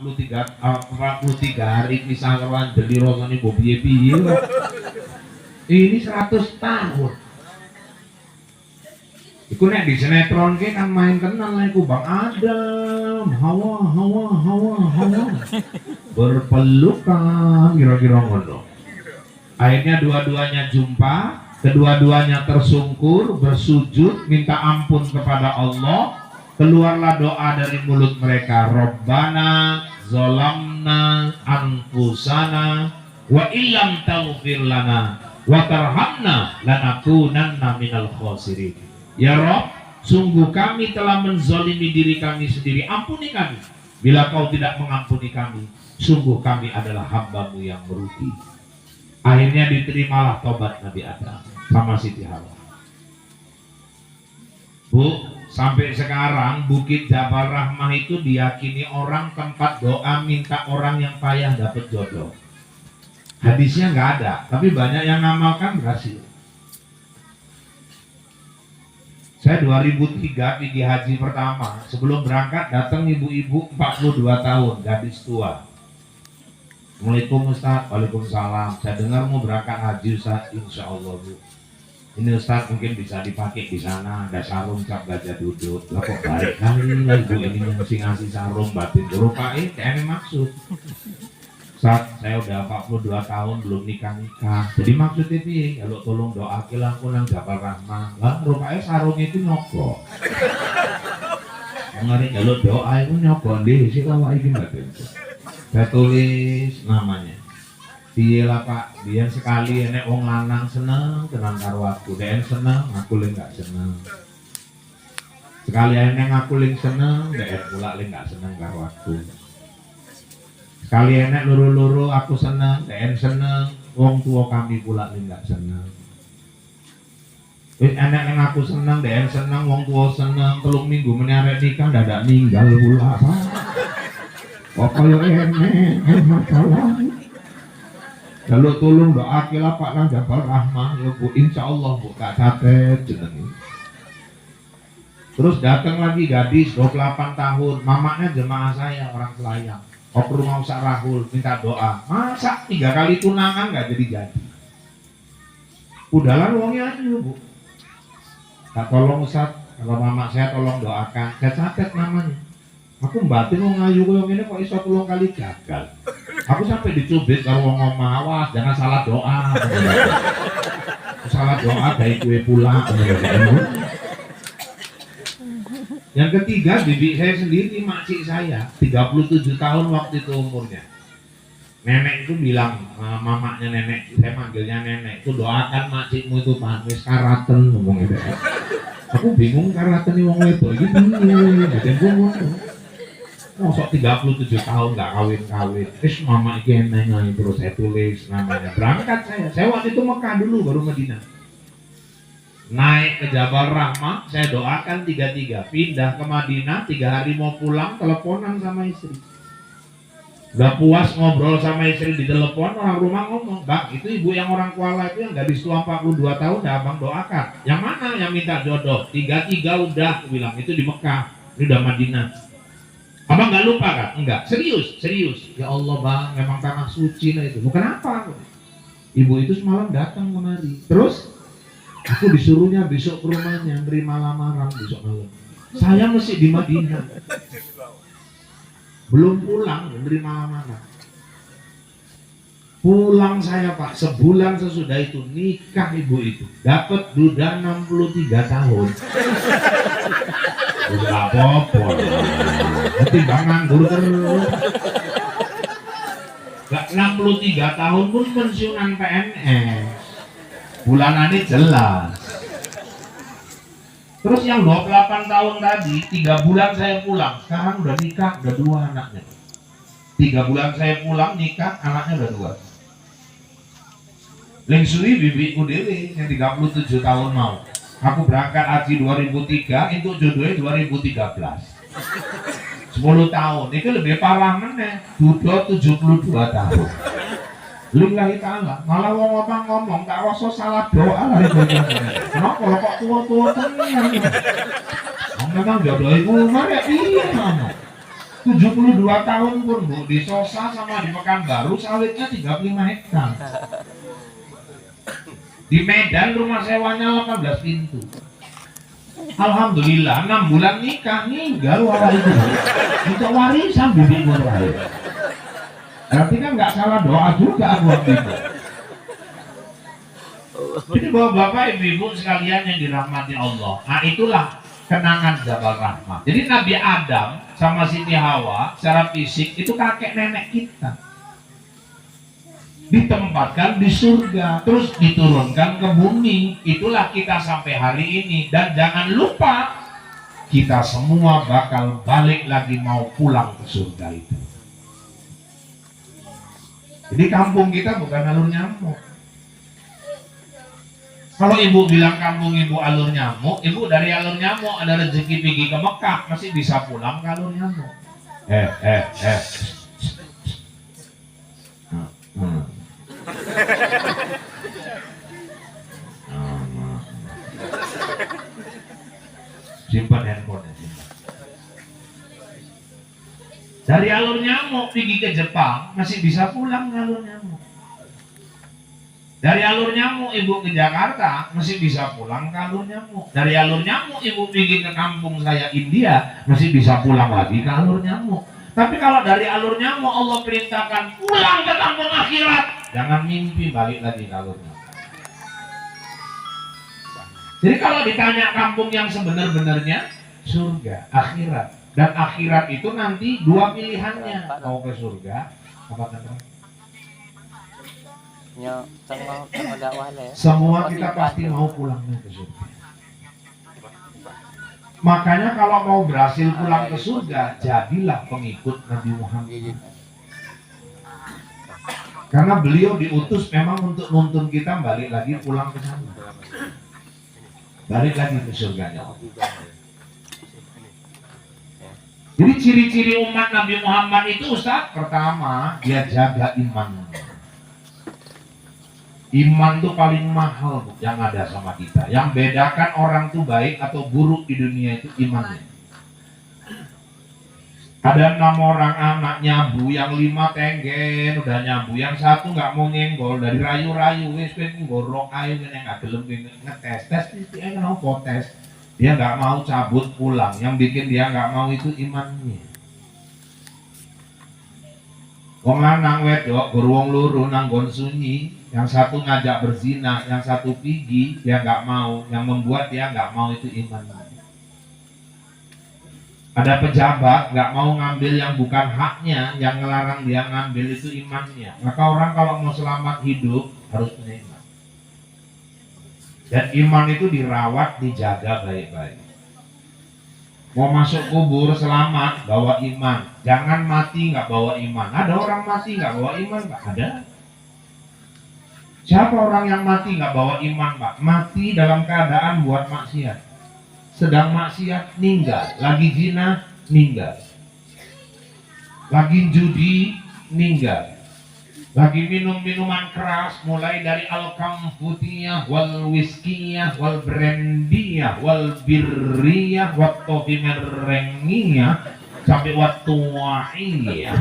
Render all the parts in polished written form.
43 hari kisah kawan jadi rasanya piye-piye. Ini 100 tahun. Iku nek di sinetron ke kan main tenan lah iku Bang Adam, Hawa berpelukan kira-kira ngono. Akhirnya dua-duanya jumpa, kedua-duanya tersungkur, bersujud, minta ampun kepada Allah. Keluarlah doa dari mulut mereka, Rabbana zolamna anfusana wa illam taghfir lana wa tarhamna lanakunanna minal khasirin. Ya Rabb, sungguh kami telah menzolimi diri kami sendiri, ampuni kami. Bila kau tidak mengampuni kami, sungguh kami adalah hamba-Mu yang merugi. Akhirnya diterimalah tobat Nabi Adam sama Siti Hawa. Bu, sampai sekarang Bukit Jabal Rahmah itu diyakini orang tempat doa minta orang yang payah dapat jodoh. Hadisnya nggak ada, tapi banyak yang ngamalkan berhasil. Saya 2003 pergi haji pertama. Sebelum berangkat datang ibu-ibu 42 tahun, gadis tua. Assalamualaikum Ustaz. Waalaikumsalam. Saya dengar mau berangkat haji Ustaz. Insya Allah Bu. Ini Ustaz mungkin bisa dipakai di sana. Ada sarung cap gajah duduk. Lah kok baik kali lah ibu ini mesti ngasih sarung batin. Rupain kayak maksud. Ustaz, saya udah 42 tahun belum nikah-nikah. Jadi maksudnya piye? Kalau tolong doakeun aku nang Jabal Rahmah. Lah rupanya sarung itu nyokok. Ngari kalau doa itu nyokok ndi sih kalau iki mboten. Saya tulis namanya. Piye lah Pak, biar sekali enek wong lanang seneng tenan karo aku. Den seneng, aku lek gak seneng. Sekali enek aku lek seneng, den pula lek gak seneng karo aku. Sekali enek loro-loro aku seneng, den seneng, wong tua kami pula lek gak seneng. Wis enek yang aku seneng, den seneng, wong tua seneng, 3 minggu meneh arek nikah dadak ninggal pula. Kok koyo enek masalah. Kalau tolong doakeun Pak nang Jabal Rahmah ya Bu, insyaallah Bu gak catet jenenge. Terus datang lagi gadis 28 tahun, mamanya jemaah saya orang Selayang. Kok ke rumah Ustaz Rahul minta doa. Masa 3 kali tunangan gak jadi-jadi. Udahlah uangnya aja Bu. Tak tolong Ustaz, kalau mama saya tolong doakan. Saya catet namanya. Aku batin mau ngayu koyo ngene kok iso 3 kali gagal. Aku sampai dicubit karo wong omah, awas jangan salah doa. Salah doa gawe kue pula. Yang ketiga, bibi saya sendiri, makcik saya, 37 tahun waktu itu umurnya. Nenek itu bilang, mamanya nenek, saya manggilnya nenek, itu doakan makcikmu itu Pak, wis karaten ngomong itu. Aku bingung karaten ini wong wedok iki piye, jadi ngomong. Mosok 37 tahun gak kawin-kawin. Terus mama iki eneng terus saya tulis namanya. Berangkat saya waktu itu Mekah dulu baru Madinah. Naik ke Jabal Rahmah, saya doakan 3-3. Pindah ke Madinah, 3 hari mau pulang, teleponan sama istri. Gak puas ngobrol sama istri di telepon, orang rumah ngomong, Bang, itu ibu yang orang Kuala itu yang gadis tua 42 tahun, udah abang doakan. Yang mana yang minta jodoh? 3-3 udah, aku bilang, itu di Mekah, ini udah Madinah. Abang gak lupa kan? Enggak, serius. Ya Allah Bang, memang tanah suci lah itu. Bukan apa? Ibu itu semalam datang kemari. Terus aku disuruhnya besok ke rumahnya nerima lamaran besok malam. Saya mesti di Madinah. Belum pulang nerima lamaran. Pulang saya Pak, sebulan sesudah itu nikah ibu itu. Dapat duda 63 tahun. Udah apa-apa. Timbangan dulu terus. Gak 63 tahun pun pensiunan PNS. Bulanannya jelas. Terus yang 28 tahun tadi 3 bulan saya pulang. Sekarang udah nikah, udah 2 anaknya. 3 bulan saya pulang nikah, anaknya udah 2. Lengsui bibiku dewe yang 37 tahun mau. Aku berangkat haji 2003, itu jodohnya 2013. 10 tahun, itu lebih parah meneh. Dudo 72 tahun. Lillahi ta'ala, malah wong ngomong tak rasa salah doa lah itu. Kenapa kok tua-tua tenan? Memang jodoh iku mare iya kamu. 72 tahun pun Bu, di Sosa sama di Pekanbaru sawitnya 35 hektar. Di Medan rumah sewanya 18 pintu. Alhamdulillah 6 bulan nikah ninggal orang itu. Itu warisan bibi murah. Berarti kan nggak salah doa juga aku waktu itu. Jadi bapak ibu sekalian yang dirahmati Allah, nah itulah kenangan Jabal Rahmah. Jadi Nabi Adam sama Siti Hawa secara fisik itu kakek nenek kita. Ditempatkan di surga, terus diturunkan ke bumi. Itulah kita sampai hari ini. Dan jangan lupa, kita semua bakal balik lagi mau pulang ke surga itu. Jadi kampung kita bukan alur nyamuk. Kalau ibu bilang kampung ibu alur nyamuk, ibu dari alur nyamuk ada rezeki pergi ke Mekah, masih bisa pulang ke alur nyamuk. Simpan handphone. Dari alur nyamuk pergi ke Jepang masih bisa pulang ke alur nyamuk. Dari alur nyamuk ibu ke Jakarta masih bisa pulang ke alur nyamuk. Dari alur nyamuk ibu pergi ke kampung saya India masih bisa pulang lagi ke alur nyamuk. Tapi kalau dari alur nyamuk Allah perintahkan pulang ke kampung akhirat, jangan mimpi balik lagi ke alur nyamuk. Jadi kalau ditanya kampung yang sebenar-benarnya surga, akhirat. Dan akhirat itu nanti dua pilihannya, mau ke surga apa ke neraka. Semua kita pasti mau pulangnya ke surga. Makanya kalau mau berhasil pulang ke surga, jadilah pengikut Nabi Muhammad. Karena beliau diutus memang untuk nuntun kita balik lagi pulang ke sana. Balik lagi ke surganya. Jadi ciri-ciri umat Nabi Muhammad itu Ustaz, pertama dia jaga iman. Iman tuh paling mahal yang ada sama kita. Yang bedakan orang tuh baik atau buruk di dunia itu imannya. Ada 6 orang anak nyabu, yang 5 tenggen udah nyabu, yang 1 nggak mau nyenggol, dari rayu-rayu wis pengen gorok ayo kene nggak gelem ngetes itu mau potes. Dia nggak mau cabut pulang. Yang bikin dia nggak mau itu imannya. Wong lanang wedok beruang luru nanggon sunyi, yang 1 ngajak berzina, yang 1 pigi, dia nggak mau. Yang membuat dia nggak mau itu imannya. Ada pejabat nggak mau ngambil yang bukan haknya, yang ngelarang dia ngambil itu imannya. Maka orang kalau mau selamat hidup harus punya iman. Dan iman itu dirawat, dijaga baik-baik. Mau masuk kubur selamat, bawa iman. Jangan mati nggak bawa iman. Ada orang mati nggak bawa iman, Pak? Ada. Siapa orang yang mati nggak bawa iman, Pak? Mati dalam keadaan buat maksiat. Sedang maksiat, ninggal. Lagi zina, ninggal. Lagi judi, ninggal. Lagi minum minuman keras, mulai dari al-kamfutiyah, wal wiskiyah, wal brandiyah, wal birriyah, wat tofi merengiyah, sampai wat tuwaiyah.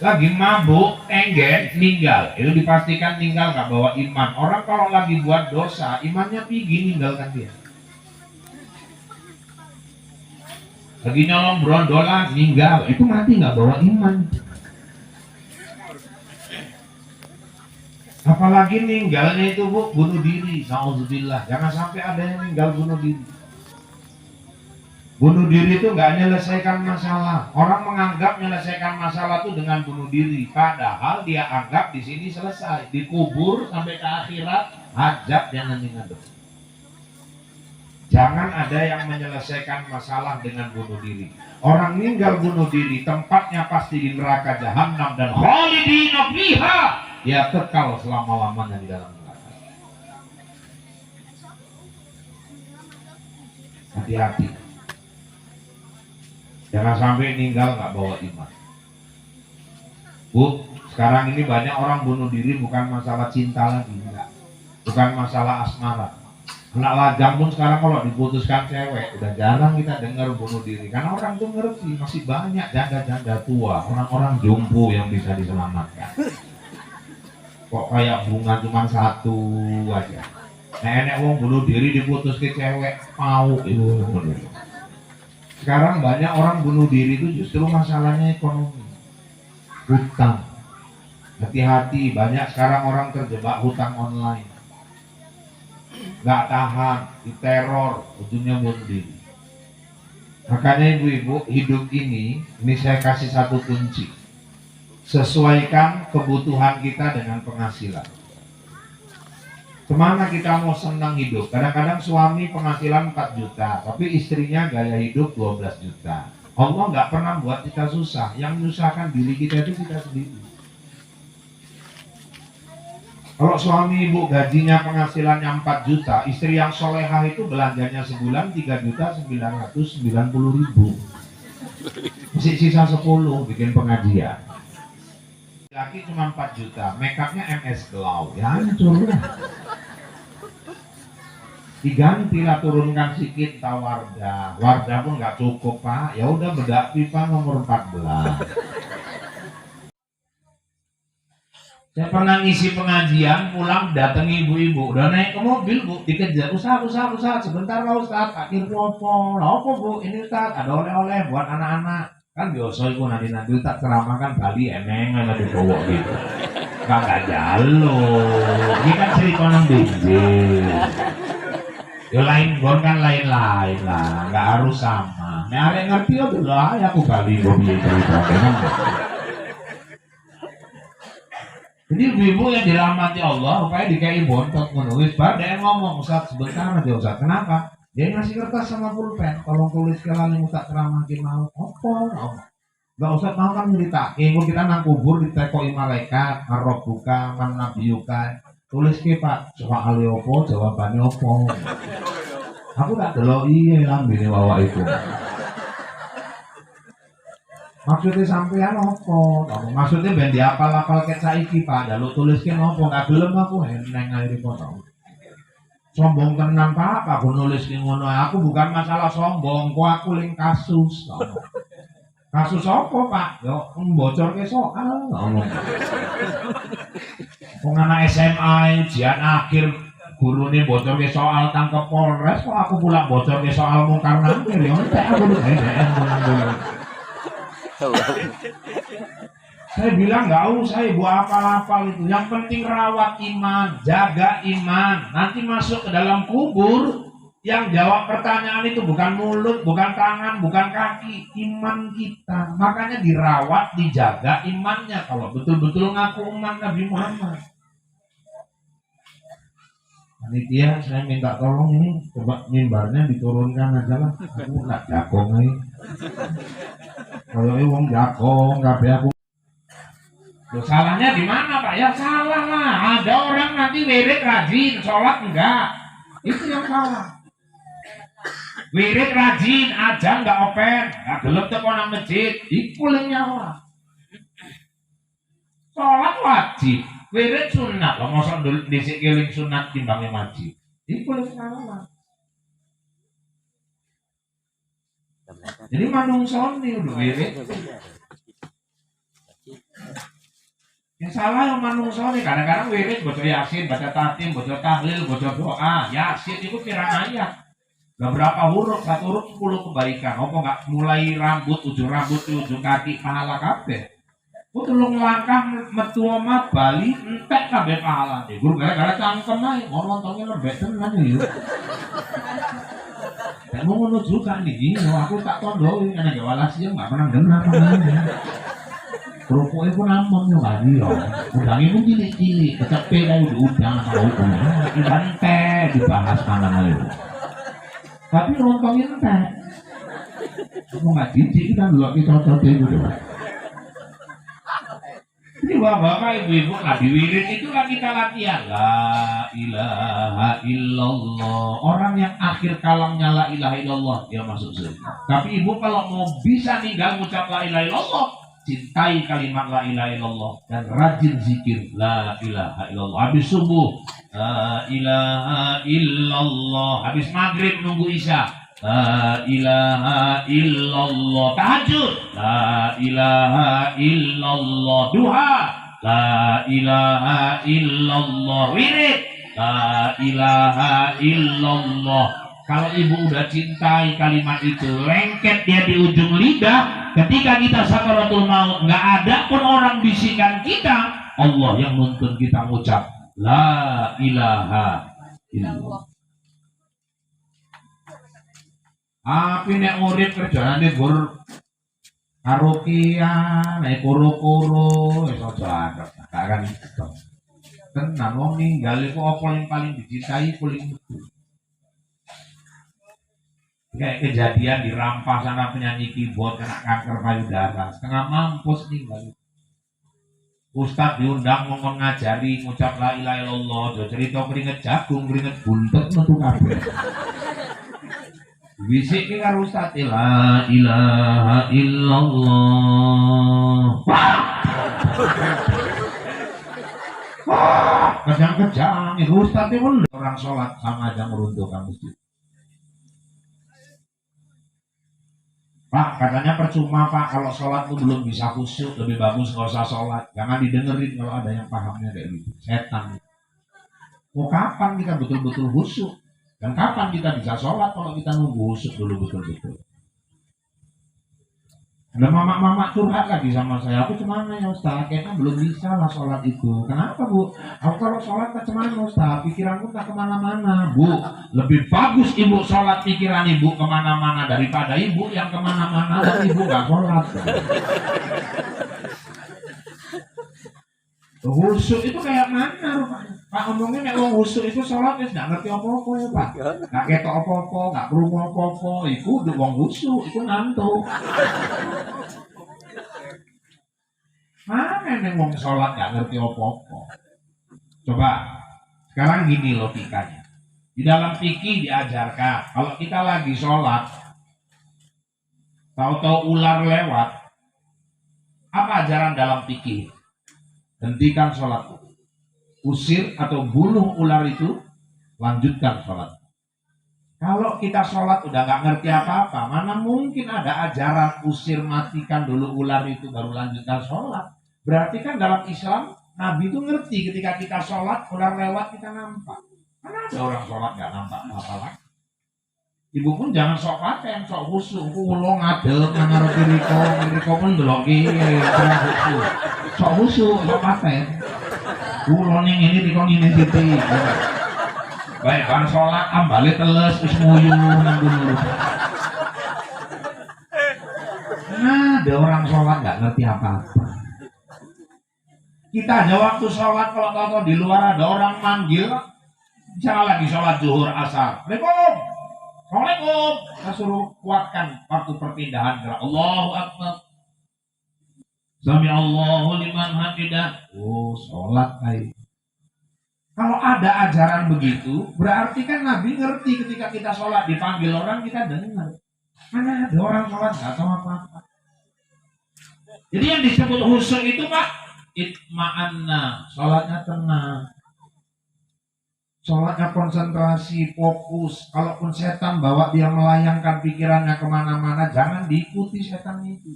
Lagi mabuk, enggen, ninggal. Itu dipastikan ninggal nggak bawa iman. Orang kalau lagi buat dosa, imannya tinggi, ninggalkan dia. Lagi nyolong brondolan, ninggal. Itu mati nggak bawa iman. Apalagi ninggalnya itu Bu, bunuh diri. Nauzubillah. Jangan sampai ada yang ninggal bunuh diri. Bunuh diri itu nggak menyelesaikan masalah. Orang menganggap menyelesaikan masalah itu dengan bunuh diri. Padahal dia anggap di sini selesai. Dikubur sampai ke akhirat, hajat dia nanti ngadep. Jangan ada yang menyelesaikan masalah dengan bunuh diri. Orang meninggal bunuh diri, tempatnya pasti di neraka jahanam dan khalidina fiha. Dia kekal selama-lamanya di dalam neraka. Hati-hati. Jangan sampai meninggal nggak bawa iman. Bu, sekarang ini banyak orang bunuh diri bukan masalah cinta lagi, enggak. Bukan masalah asmara. Anak lajang pun sekarang kalau diputuskan cewek udah jarang kita dengar bunuh diri karena orang tuh ngerti masih banyak janda-janda tua, orang-orang jompo yang bisa diselamatkan. Kok kayak bunga cuma satu aja. Nenek wong bunuh diri diputus ke cewek mau itu. Sekarang banyak orang bunuh diri itu justru masalahnya ekonomi, hutang. Hati-hati, banyak sekarang orang terjebak hutang online. Nggak tahan, diteror, ujungnya bunuh diri. Makanya ibu-ibu, hidup ini saya kasih satu kunci. Sesuaikan kebutuhan kita dengan penghasilan. Kemana kita mau senang hidup? Kadang-kadang suami penghasilan 4 juta, tapi istrinya gaya hidup 12 juta. Allah nggak pernah buat kita susah. Yang menyusahkan diri kita itu kita sendiri. Kalau suami ibu gajinya penghasilannya 4 juta, istri yang solehah itu belanjanya sebulan 3.990.000. Masih sisa 10 bikin pengajian. Laki cuma 4 juta, make upnya MS Glow, ya hancur lah. Digantilah turunkan sedikit Wardah. Wardah pun nggak cukup pak, ya udah bedak pipa nomor 14. Saya pernah ngisi pengajian, pulang datang ibu-ibu, udah naik ke mobil bu, dikejar, Ustaz, sebentar lah Ustaz, akhir opo, bu, ini Ustaz, ada oleh-oleh buat anak-anak, kan biasa ibu nanti tak ceramahkan Bali emeng ada di bawah gitu, kagak jalo, ini kan cerita nang binjil, yo lain gon kan lain-lain lah, nggak harus sama, nah ada yang ngerti ya lah, ya aku Bali gue cerita, Jadi ibu yang dirahmati Allah, rupanya dikai bontot menulis, bar dia ngomong, Ustaz sebentar aja Ustaz, kenapa? Dia ngasih kertas sama pulpen, tolong tulis sekali Ustaz ceramahin mau, Gak usah mau kan cerita, kita nang kubur ditekoi malaikat, marok buka, manabiyuka, tulis ke Pak, soal opo, jawabannya opo. Aku tak delok iya lambene wawa itu. Maksudnya sampean apa? Maksudnya ben diapal-apal ket saiki Pak, jaluk tuliskin apa? Gak gelem aku neng airi foto. Sombong tenan Pak, aku nuliskin ngono. Aku bukan masalah sombong, kok aku ling kasus. Kasus apa Pak? Yo bocor ke soal. Wong anak SMA ujian akhir gurune bocor ke soal tangkep Polres, kok aku pula bocor ke soal mungkar nakir ya aku Saya bilang nggak usah ibu apal-apal itu. Yang penting rawat iman, jaga iman. Nanti masuk ke dalam kubur, yang jawab pertanyaan itu bukan mulut, bukan tangan, bukan kaki, iman kita. Makanya dirawat, dijaga imannya. Kalau betul-betul ngaku umat Nabi Muhammad. Panitia, saya minta tolong ini, coba mimbarnya diturunkan aja lah. Aku nggak jagong nih. Kalau wong jagong, kabeh aku. Loh, salahnya di mana Pak? Ya salah lah. Ada orang nanti wirid rajin, sholat enggak. Itu yang salah. Wirid rajin, aja enggak open, enggak gelem teko nang masjid, iku yang nyawa. Sholat wajib, wirid sunat. Lah mosok dhisik keling sunat timbangnya wajib. Iku yang salah. Jadi manungsa ini udah wirid. Yang salah yang manungsa ini kadang-kadang wirid baca yasin, baca tatim, baca tahlil, baca doa. Yasin itu pirang ayat. Beberapa huruf, satu huruf 10 kebaikan. Apa enggak mulai rambut, ujung kaki, pahala kabeh. Ku tulung langkah metu omah Bali entek kabeh pahala. Guru gara-gara cangkem ae, ngontongnya lembek tenan yo. Dan mau ngono juga nih, aku tak tondoi ana gawalasi yang enggak pernah genah. Kerupuknya pun aman ya kan ya. Udangnya pun cilik-cilik, kecepet aja udang kalau itu. Ikan teh dibahas mana itu. Tapi lontongnya teh. Aku nggak jijik kan dulu kita coba itu. Jadi bapak-bapak ibu-ibu ngaji wirid itu kan kita latihan. La ilaha illallah. Orang yang akhir kalamnya la ilaha illallah dia masuk surga. Tapi ibu kalau mau bisa tinggal ngucap la ilaha illallah, cintai kalimat la ilaha illallah dan rajin zikir la ilaha illallah. Habis subuh La ilaha illallah. Habis maghrib nunggu isya. La ilaha illallah. Tahajud. La ilaha illallah. Duha. La ilaha illallah. Wirid. La ilaha illallah. Kalau ibu udah cintai kalimat itu, lengket dia di ujung lidah. Ketika kita sakaratul maut, nggak ada pun orang bisikan kita, Allah yang nuntun kita ngucap La ilaha illallah. Tapi nek urip kerjane gur karaokean, nek koro-koro, wis aja ada. Gak akan itu. Tenan wong ninggal iku apa yang paling dicintai paling betul. Kayak kejadian dirampas sana penyanyi keyboard kena kanker payudara, setengah mampus ninggal. Ustaz diundang mau ngajari ngucap la ilaha illallah, do cerita keringet jagung, keringet buntut metu kabeh. Bisik ki karo ustaz la ilaha illallah. Wah, kejang-kejang ustaz itu orang sholat sama aja meruntuhkan masjid. Pak, katanya percuma Pak kalau sholat tuh belum bisa khusyuk, lebih bagus nggak usah sholat. Jangan didengerin kalau ada yang pahamnya kayak gitu. Setan. Mau kapan kita betul-betul khusyuk? Dan kapan kita bisa sholat kalau kita nunggu khusyuk dulu betul-betul? Ada mama-mama curhat lagi sama saya. Aku cuman ya Ustaz, kayaknya belum bisa lah sholat itu. Kenapa Bu? Aku kalau sholat cuman Ustaz, pikiranku tak kemana-mana. Bu, lebih bagus ibu sholat pikiran ibu kemana-mana daripada ibu yang kemana-mana dan ibu gak sholat. Khusyuk itu kayak mana rupanya? Pak ngomongnya nek wong khusyuk itu sholat wis gak ngerti apa-apa ya Pak. Gak ketok apa-apa, gak krungu apa-apa. Iku udah wong khusyuk, iku ngantuk. Mana nek wong sholat gak ngerti apa-apa. Coba sekarang gini logikanya. Di dalam fikih diajarkan kalau kita lagi sholat, tahu-tahu ular lewat, apa ajaran dalam fikih? Hentikan sholat, usir atau bunuh ular itu, lanjutkan sholat. Kalau kita sholat udah gak ngerti apa-apa, mana mungkin ada ajaran usir, matikan dulu ular itu baru lanjutkan sholat. Berarti kan dalam Islam Nabi itu ngerti ketika kita sholat ular lewat kita nampak. Karena ada orang sholat gak nampak apa-apa. Ibu pun jangan sok paten, sok khusyuk. Kulo ngadeg nang arep riko pun delok iki kurang khusyuk. Sok khusyuk, sok paten. Kulo ning ngene riko ngene sithik. Baik, bar salat ambale teles wis nguyu nang ngono. Nah, ada orang sholat nggak ngerti apa-apa. Kita aja waktu sholat kalau tahu di luar ada orang manggil, misalnya lagi sholat zuhur asar, Assalamualaikum. Assalamualaikum. Saya suruh kuatkan waktu perpindahan gerak. Allahu Akbar. Sami Allahu liman hamidah. Oh, sholat kayak. Kalau ada ajaran begitu, berarti kan Nabi ngerti ketika kita sholat dipanggil orang kita dengar. Mana ada orang sholat nggak tahu apa-apa. Jadi yang disebut khusyuk itu Pak, itma'anna, sholatnya tenang. Sholatnya konsentrasi, fokus. Kalaupun setan bawa dia melayangkan pikirannya kemana-mana, jangan diikuti setan itu.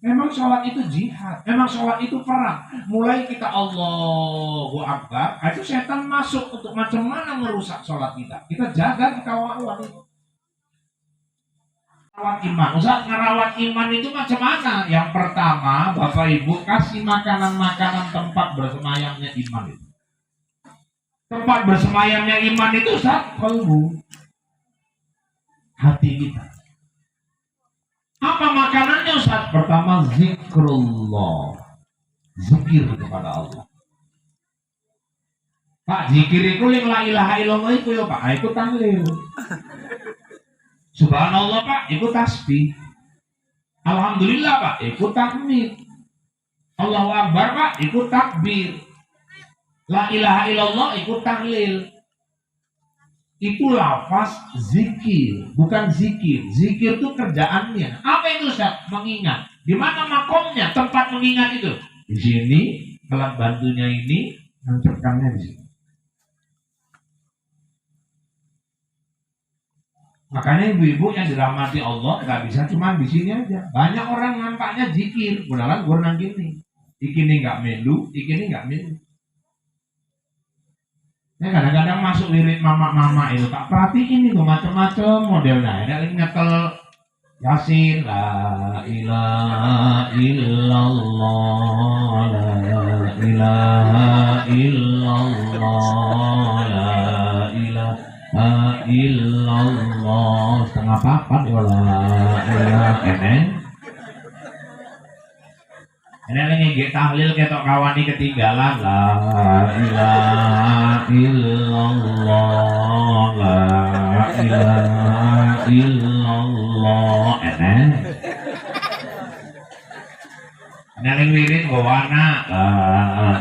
Memang sholat itu jihad, memang sholat itu perang. Mulai kita Allahu Akbar, itu setan masuk untuk macam mana merusak sholat kita. Kita jaga, kita lawan itu. Merawat iman, Ustaz ngerawat iman itu macam mana? Yang pertama, Bapak Ibu kasih makanan-makanan tempat bersemayamnya iman itu. Tempat bersemayamnya iman itu Ustaz, kalbu, hati kita. Apa makanannya Ustaz? Pertama zikrullah, zikir kepada Allah. Pak, zikir itu yang la ilaha illallah itu ya Pak, itu tahlil. Subhanallah Pak, itu tasbih. Alhamdulillah Pak, itu tahmid. Allahu Akbar Pak, itu takbir. La ilaha illallah ikut tahlil. Itu lafaz zikir, bukan zikir. Zikir itu kerjaannya. Apa itu Ustaz? Mengingat. Di mana makomnya? Tempat mengingat itu. Di sini, alat bantunya ini, nancapkannya di sini. Makanya ibu-ibu yang dirahmati Allah nggak bisa cuma di sini aja. Banyak orang nampaknya zikir, padahal gue nang gini. Ikini nggak melu, ikini nggak melu. Ya kadang-kadang masuk wirid mama-mama itu tak perhatiin itu macam-macam modelnya. Ada yang nyetel Yasin, la ilaha illallah, la ilaha illallah, la ilaha illallah. Setengah papat ya la ilaha eneng. Ini lagi tahlil ketok kawani ketinggalan, la ilaha illallah, la ilaha illallah. Ini lagi wirid bawana, la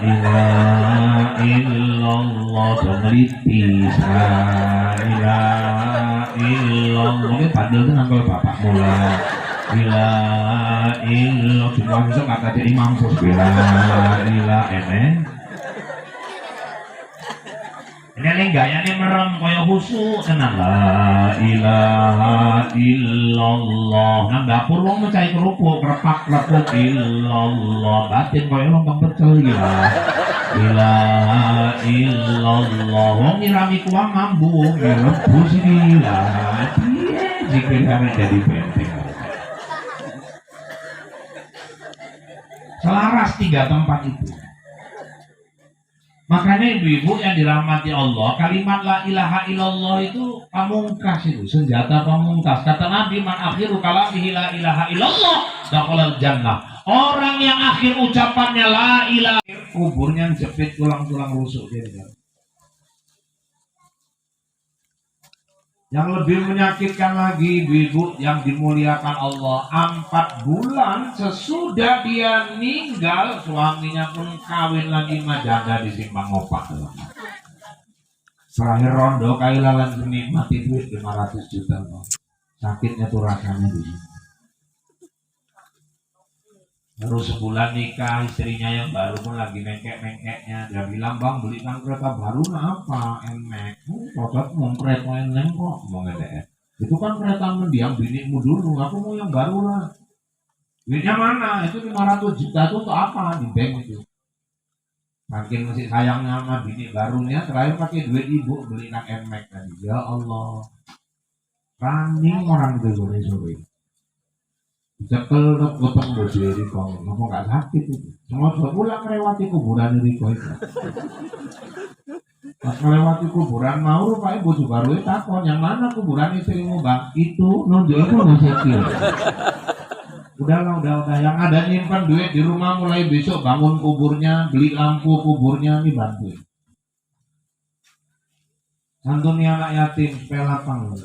ilaha illallah. Jongliti, la ilaha illallah. Ini padahal itu nangkol bapak mulai. Bila ilah semua bisa nggak ada imam pos bila ilah ini gayanya merem kaya husu tenang la ilaha illallah. Nang dapur wong mencari kerupuk kerepak lepuk illallah batin kaya lontong pecel gila ilaha illallah. Wong nyirami kuah mambu rebus gila zikir karena jadi benteng. Selaras tiga tempat itu. Makanya ibu-ibu yang dirahmati Allah, kalimat la ilaha illallah itu pamungkas itu, senjata pamungkas. Kata Nabi, man akhiru kalamihi la ilaha illallah dakhalal jannah. Orang yang akhir ucapannya la ilaha, kuburnya jepit tulang-tulang rusuk dia. Yang lebih menyakitkan lagi ibu-ibu yang dimuliakan Allah, 4 bulan sesudah dia meninggal suaminya pun kawin lagi majanda di Simpang Opak. Terakhir rondo kayu lalan menikmati duit 500 juta. Sakitnya tuh rasanya di sini. Baru sebulan nikah, istrinya yang baru pun lagi mengkek-mengkeknya. Dia bilang, bang belikan kereta baru apa? Emek. Cocok mau kereta eneng kok. Mau ngedek. Itu kan kereta mendiang binimu dulu. Aku mau yang baru lah. Duitnya mana? Itu 500 juta itu untuk apa? Di bank itu. Makin masih sayangnya sama bini barunya. Terakhir pakai duit ibu belikan emek tadi. Ya Allah. Running orang itu sore-sore. Cekel gotong bojo Riko, ngomong gak sakit itu. Semua pulang melewati kuburan Riko itu. Pas melewati kuburan mau rupanya bojo baru itu takon, yang mana kuburan istrimu bang? Itu nunjuk itu musikil. Udah. Yang ada nyimpan duit di rumah mulai besok bangun kuburnya, beli lampu kuburnya, ini bantuin. Santuni anak yatim, supaya lapang.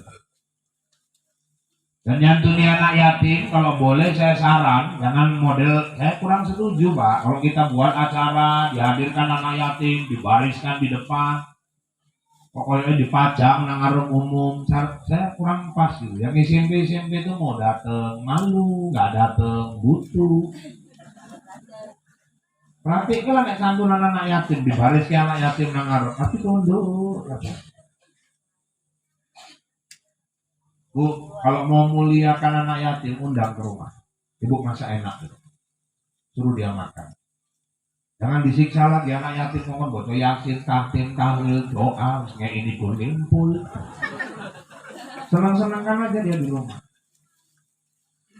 Dan nyantuni anak yatim kalau boleh saya saran jangan model, saya kurang setuju Pak kalau kita buat acara dihadirkan anak yatim dibariskan di depan pokoknya dipajang nang ngarep umum, saya kurang pas gitu. Yang SMP itu mau dateng malu, nggak dateng butuh. Perhatikan nek santunan anak yatim dibariskan anak yatim nang ngarep tapi tunduk. Bu, kalau mau muliakan anak yatim, undang ke rumah. Ibu masak enak gitu. Suruh dia makan. Jangan disiksa lagi anak yatim ngomong bocor yasin, tahtim, tahlil, doa, kayak ini kumpul. Senang-senangkan aja dia di rumah.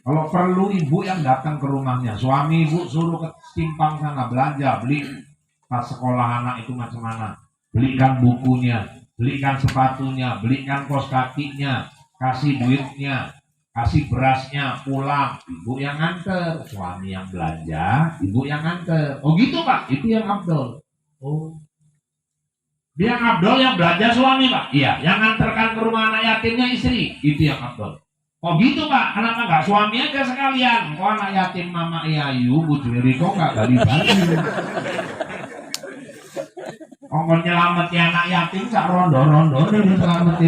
Kalau perlu ibu yang datang ke rumahnya, suami ibu suruh ke simpang sana belanja, beli pas sekolah anak itu macam mana, belikan bukunya, belikan sepatunya, belikan kos kakinya. Kasih duitnya, kasih berasnya, pulang, ibu yang nganter, suami yang belanja, ibu yang nganter. Oh gitu Pak, itu yang abdol. Oh, dia yang abdol yang belanja suami Pak. Iya, yang nganterkan ke rumah anak yatimnya istri, itu yang abdol. Oh gitu Pak, kenapa nggak suami aja sekalian? Kok anak yatim Mama Yayu, Bu Juli kok nggak bagi-bagi? Kok nyelametnya anak yatim sak rondo-rondo nih nyelametnya